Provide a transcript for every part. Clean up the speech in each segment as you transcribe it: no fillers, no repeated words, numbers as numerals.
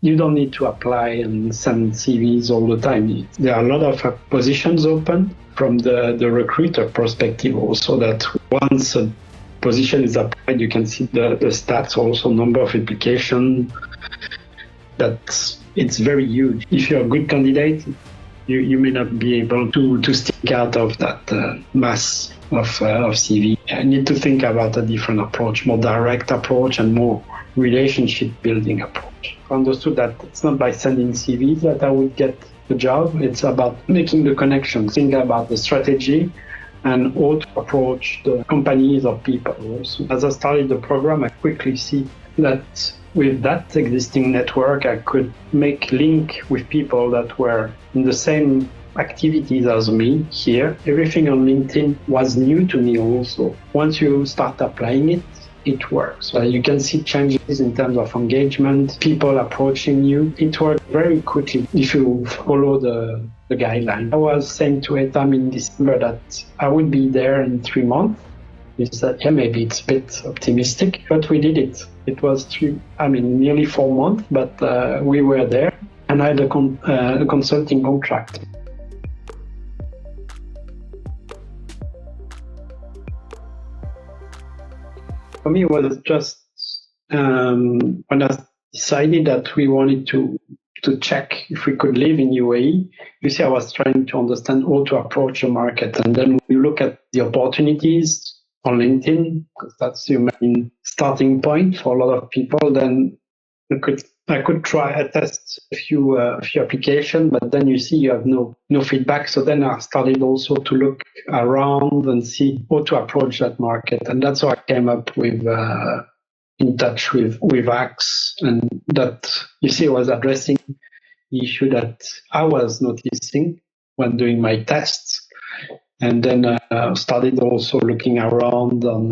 you don't need to apply and send CVs all the time. There are a lot of positions open from the recruiter perspective also, that once a position is applied, you can see the stats, also number of applications. That it's very huge. If you're a good candidate, you may not be able to stick out of that mass of CV. I need to think about a different approach, more direct approach and more relationship building approach. I understood that it's not by sending CVs that I would get the job. It's about making the connections, think about the strategy and how to approach the companies or people also. As I started the program, I quickly see that with that existing network, I could make link with people that were in the same activities as me here. Everything on LinkedIn was new to me also. Once you start applying it, it works. So you can see changes in terms of engagement, people approaching you. It works very quickly if you follow the guideline. I was saying to Etam in December that I would be there in 3 months. He said, yeah, maybe it's a bit optimistic, but we did it. It was nearly 4 months, but we were there, and I had a consulting contract. For me, it was just when I decided that we wanted to check if we could live in UAE. You see, I was trying to understand how to approach the market, and then you look at the opportunities on LinkedIn, because that's your main starting point for a lot of people. Then I could try a test a few applications, but then you see you have no feedback. So then I started also to look around and see how to approach that market, and that's how I came up with in touch with HAX, and that you see was addressing the issue that I was noticing when doing my tests. And then started also looking around on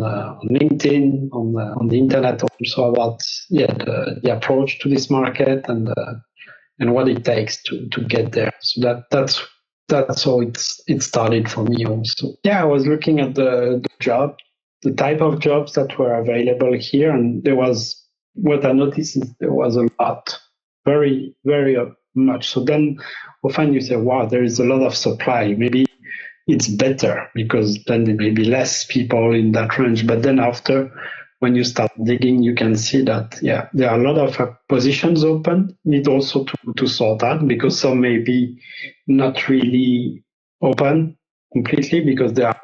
LinkedIn, on the internet, also about the approach to this market and what it takes to get there. So that's how it started for me also. Yeah, I was looking at the job, the type of jobs that were available here, and what I noticed is there was a lot, very, very much. So then often you say, wow, there is a lot of supply. Maybe it's better because then there may be less people in that range. But then after, when you start digging, you can see that, there are a lot of positions open. Need also to sort out, because some may be not really open completely, because they are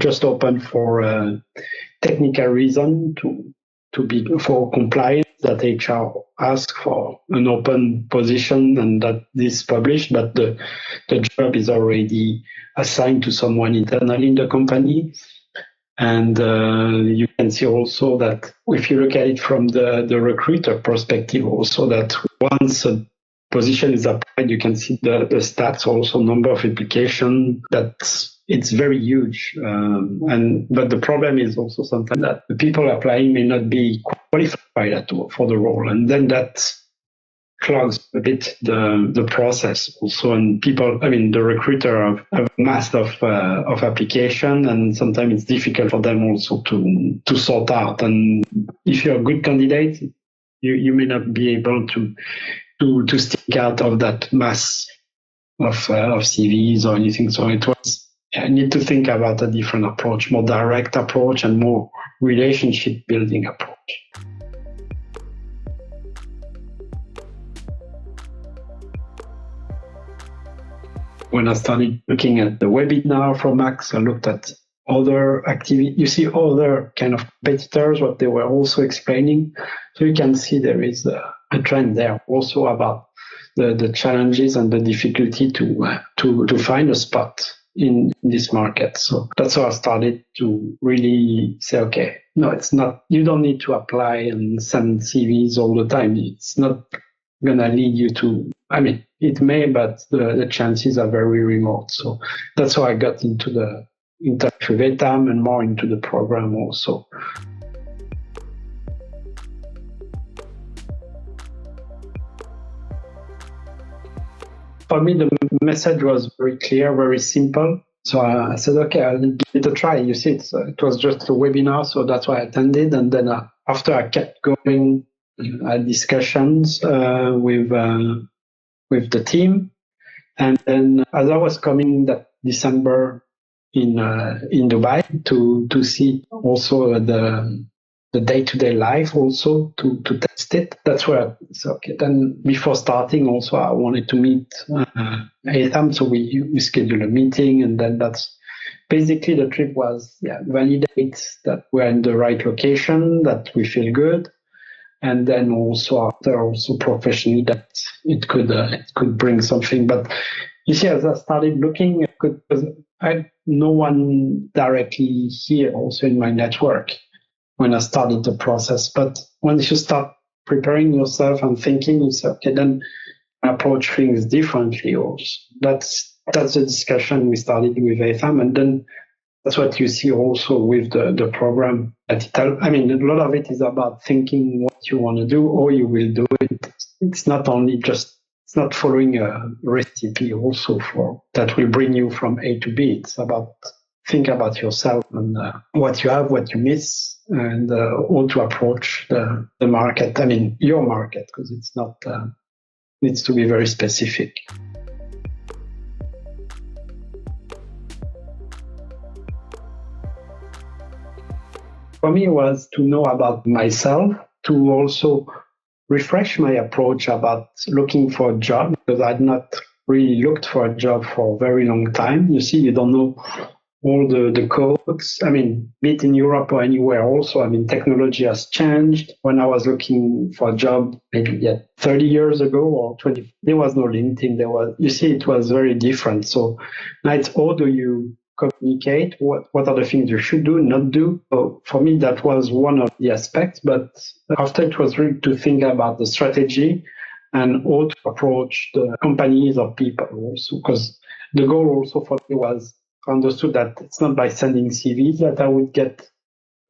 just open for technical reason to be for compliance, that HR asks for an open position and that is published, but the job is already assigned to someone internally in the company. And you can see also that if you look at it from the recruiter perspective also, that once a position is applied, you can see the stats, also number of applications. It's very huge. But the problem is also sometimes that the people applying may not be qualified at all for the role. And then that clogs a bit the process also. And people, the recruiter have a mass of application, and sometimes it's difficult for them also to sort out. And if you're a good candidate, you may not be able to stick out of that mass of CVs or anything. So I need to think about a different approach, more direct approach and more relationship building approach. When I started looking at the webinar from HAX, I looked at other activity. You see other kind of competitors, what they were also explaining. So you can see there is a trend there also about the challenges and the difficulty to find a spot in this market. So that's how I started to really say, okay, no, it's not, you don't need to apply and send CVs all the time. It's not going to lead you to, it may, but the chances are very remote. So that's how I got in touch with Etam and more into the program also. For me, the message was very clear, very simple. So I said, okay, I'll give it a try. You see, it was just a webinar, so that's why I attended. And then after I kept going had discussions with the team. And then as I was coming that December in Dubai to see also the day-to-day life also to test it. That's where it's okay. Then before starting also I wanted to meet Atham, so we scheduled a meeting, and then that's basically the trip was validate that we're in the right location, that we feel good, and then also after also professionally that it could bring something. But you see, as I started looking, I had no one directly here also in my network when I started the process. But once you start preparing yourself and thinking, you say, okay, then approach things differently. Also, that's the discussion we started with Atham, and then that's what you see also with the program. A lot of it is about thinking what you want to do or you will do it. It's not only just, it's not following a recipe also for that will bring you from A to B. It's about think about yourself and what you have, what you miss, and how to approach the market. I mean, your market, because it's not, needs to be very specific. For me, it was to know about myself, to also refresh my approach about looking for a job, because I'd not really looked for a job for a very long time. You see, you don't know all the codes. I mean, be it in Europe or anywhere also. I mean, technology has changed. When I was looking for a job maybe 30 years ago or 20, there was no LinkedIn. You see, it was very different. So now it's how do you communicate? What are the things you should do, not do? So for me, that was one of the aspects. But after it was really to think about the strategy and how to approach the companies or people also, because the goal also for me was understood that it's not by sending CVs that I would get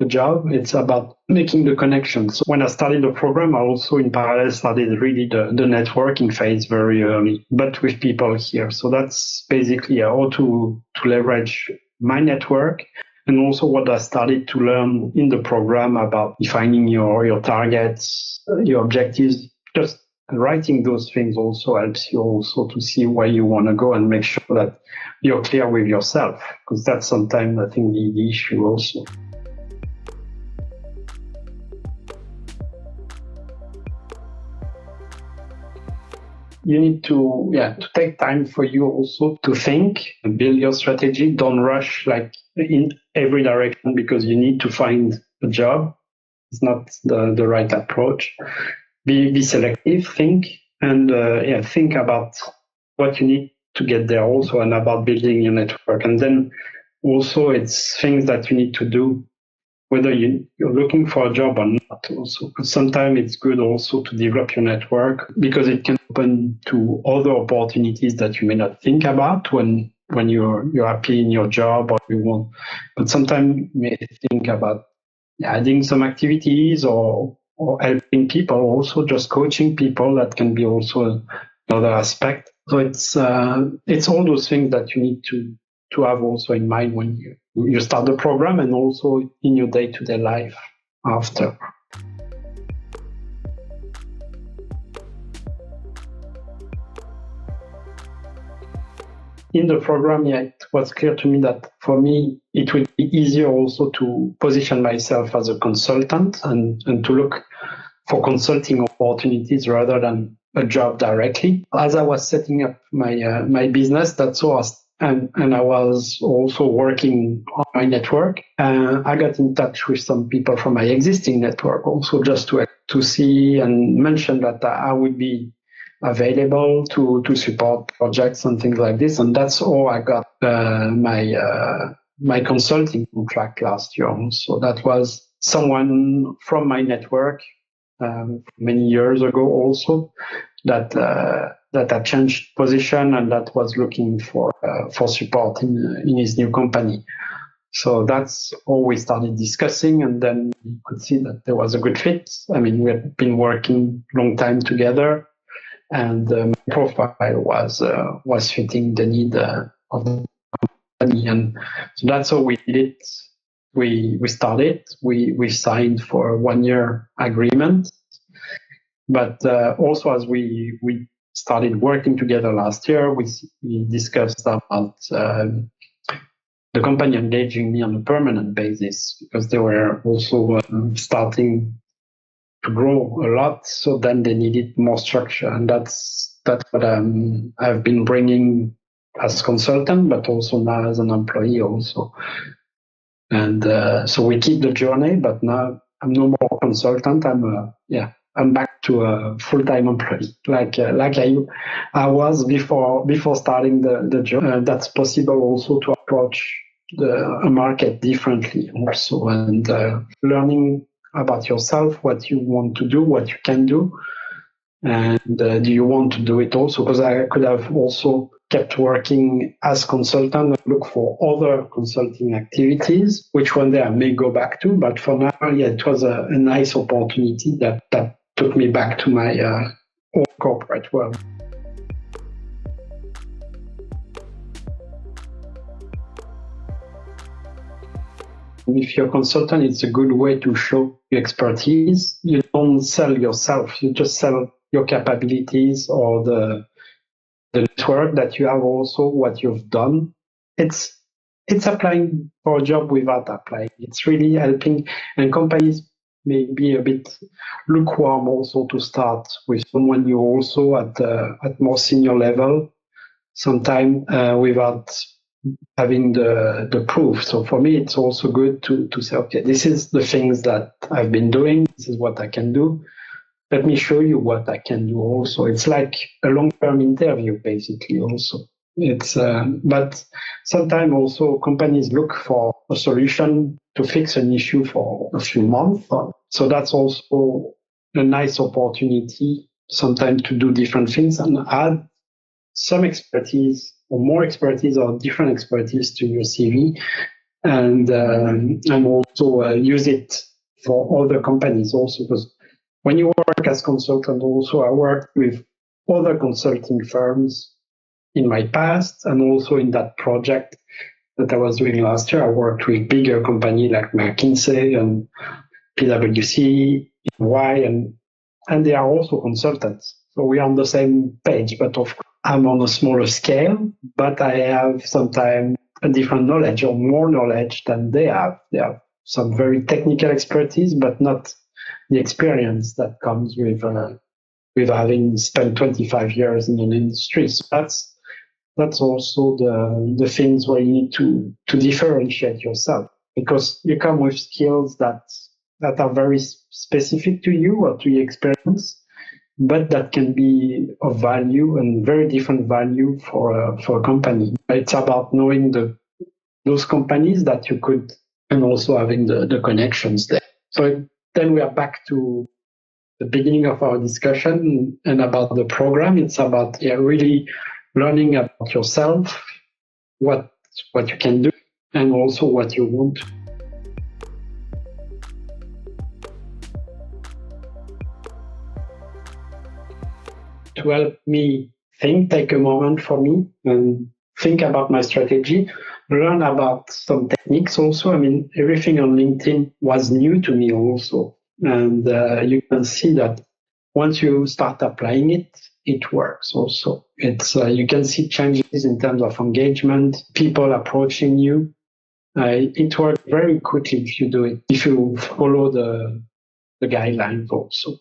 the job. It's about making the connections. So when I started the program, I also in parallel started really the networking phase very early, but with people here. So that's basically how to leverage my network, and also what I started to learn in the program about defining your targets, your objectives. Just writing those things also helps you also to see where you want to go and make sure that you're clear with yourself, because that's sometimes I think the issue also. You need to take time for you also to think and build your strategy. Don't rush like in every direction because you need to find a job. It's not the right approach. Be selective, think, and think about what you need to get there also, and about building your network. And then also it's things that you need to do, whether you're looking for a job or not also. Because sometimes it's good also to develop your network, because it can open to other opportunities that you may not think about when you're happy in your job or you want. But sometimes you may think about adding some activities or helping people, also just coaching people. That can be also another aspect. So it's all those things that you need to have also in mind when you start the program, and also in your day-to-day life after. In the program, it was clear to me that for me, it would be easier also to position myself as a consultant and to look for consulting opportunities rather than a job directly. As I was setting up my business, that's all. And I was also working on my network. I got in touch with some people from my existing network also, just to see and mention that I would be available to support projects and things like this. And that's how I got my consulting contract last year. So that was someone from my network many years ago also that had changed position and that was looking for support in his new company. So that's how we started discussing, and then we could see that there was a good fit. I mean, we had been working long time together, and my profile was fitting the need of the company, and so that's how we did it. We started. We signed for a 1-year agreement, But also as we started working together last year, we discussed about the company engaging me on a permanent basis because they were also starting to grow a lot. So then they needed more structure, and that's what I've been bringing as consultant, but also now as an employee also. And so we keep the journey, but now I'm no more consultant. I'm back to a full-time employee, like I was before starting the job. That's possible also to approach a market differently also, and learning about yourself, what you want to do, what you can do, and do you want to do it also? Because I could have also kept working as consultant and look for other consulting activities, which one day I may go back to. But for now, it was a nice opportunity that took me back to my old corporate world. If you're a consultant, it's a good way to show your expertise. You don't sell yourself, you just sell your capabilities or the network that you have, also what you've done. It's applying for a job without applying. It's really helping, and companies may be a bit lukewarm also to start with someone you also at more senior level, sometime without having the proof. So for me, it's also good to say, okay, this is the things that I've been doing. This is what I can do. Let me show you what I can do also. It's like a long-term interview, basically, also. It's but sometimes also companies look for a solution to fix an issue for a few months. So that's also a nice opportunity sometimes to do different things and add some expertise or more expertise or different expertise to your CV, and also use it for other companies also, because when you work as consultant also, I worked with other consulting firms in my past, and also in that project that I was doing last year, I worked with bigger companies like McKinsey and PwC, EY, and they are also consultants. So we are on the same page, but of course I'm on a smaller scale, but I have sometimes a different knowledge or more knowledge than they have. They have some very technical expertise, but not the experience that comes with having spent 25 years in an industry. So that's also the things where you need to differentiate yourself, because you come with skills that are very specific to you or to your experience, but that can be of value and very different value for a company. It's about knowing those companies that you could, and also having the connections there. So then we are back to the beginning of our discussion and about the program. It's about really learning about yourself, what you can do, and also what you want. To help me take a moment for me and think about my strategy, learn about some techniques also. I mean, everything on LinkedIn was new to me also. And you can see that once you start applying it, it works also. It's you can see changes in terms of engagement, people approaching you. It works very quickly if you do it, if you follow the guidelines also.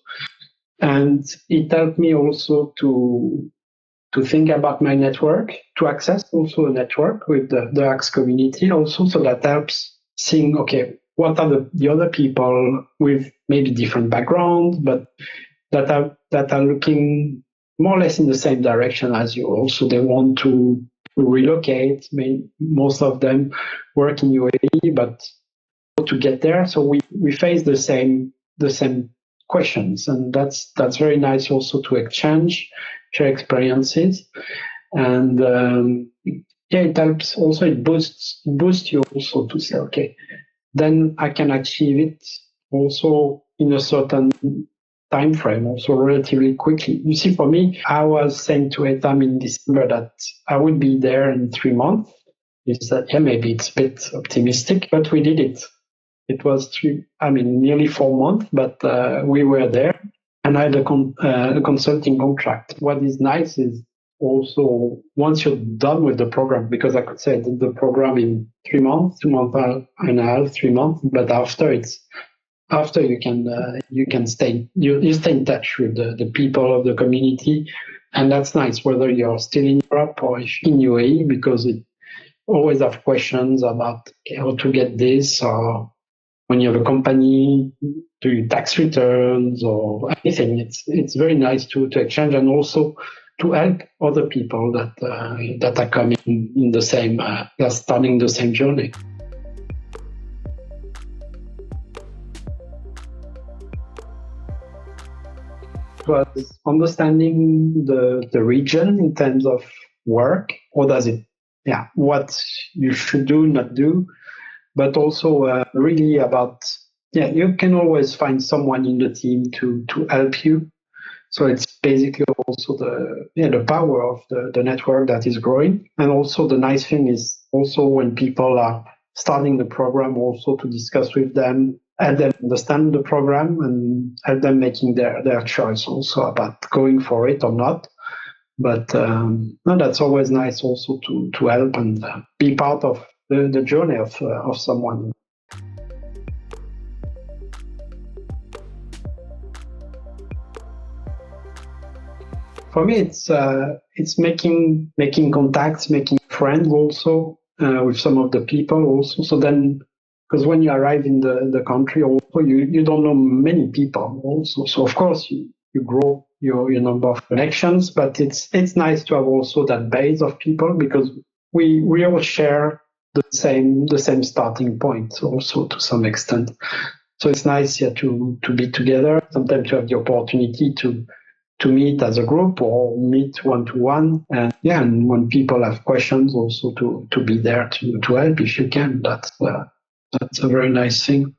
And it helped me also to think about my network, to access also a network with the HAX community also. So that helps seeing, okay, what are the other people with maybe different backgrounds, but that are looking more or less in the same direction as you. Also, they want to relocate. Most of them work in UAE, but to get there. So we face the same questions, and that's very nice also to exchange, share experiences, and it helps also. It boosts you also to say, okay, then I can achieve it also in a certain time frame, also relatively quickly. You see, for me, I was saying to Etam in December that I would be there in 3 months. He said, yeah, maybe it's a bit optimistic, but we did it. It was nearly 4 months, but we were there. and I had a consulting contract. What is nice is also once you're done with the program, because I could say I did the program in 3 months, 2 months and a half, 3 months, but after you can stay you stay in touch with the people of the community, and that's nice whether you're still in Europe or in UAE, because it always have questions about how to get this, or when you have a company, do you tax returns or anything. It's very nice to exchange, and also to help other people that are coming in the same, they're starting the same journey. It was understanding the region in terms of work, what does it, what you should do, not do, but also really about, you can always find someone in the team to help you. So it's basically also the power of the network that is growing. And also the nice thing is also when people are starting the program, also to discuss with them, help them understand the program, and help them making their choice also about going for it or not. But no, that's always nice also to help and be part of the journey of someone. For me, it's making contacts, making friends also with some of the people also. So then, because when you arrive in the country, also you don't know many people also. So of course you grow your number of connections, but it's nice to have also that base of people, because we all share the same starting point also to some extent. So it's nice to be together. Sometimes to have the opportunity to meet as a group or meet one-to-one. And when people have questions, also to be there to help if you can. That's a very nice thing.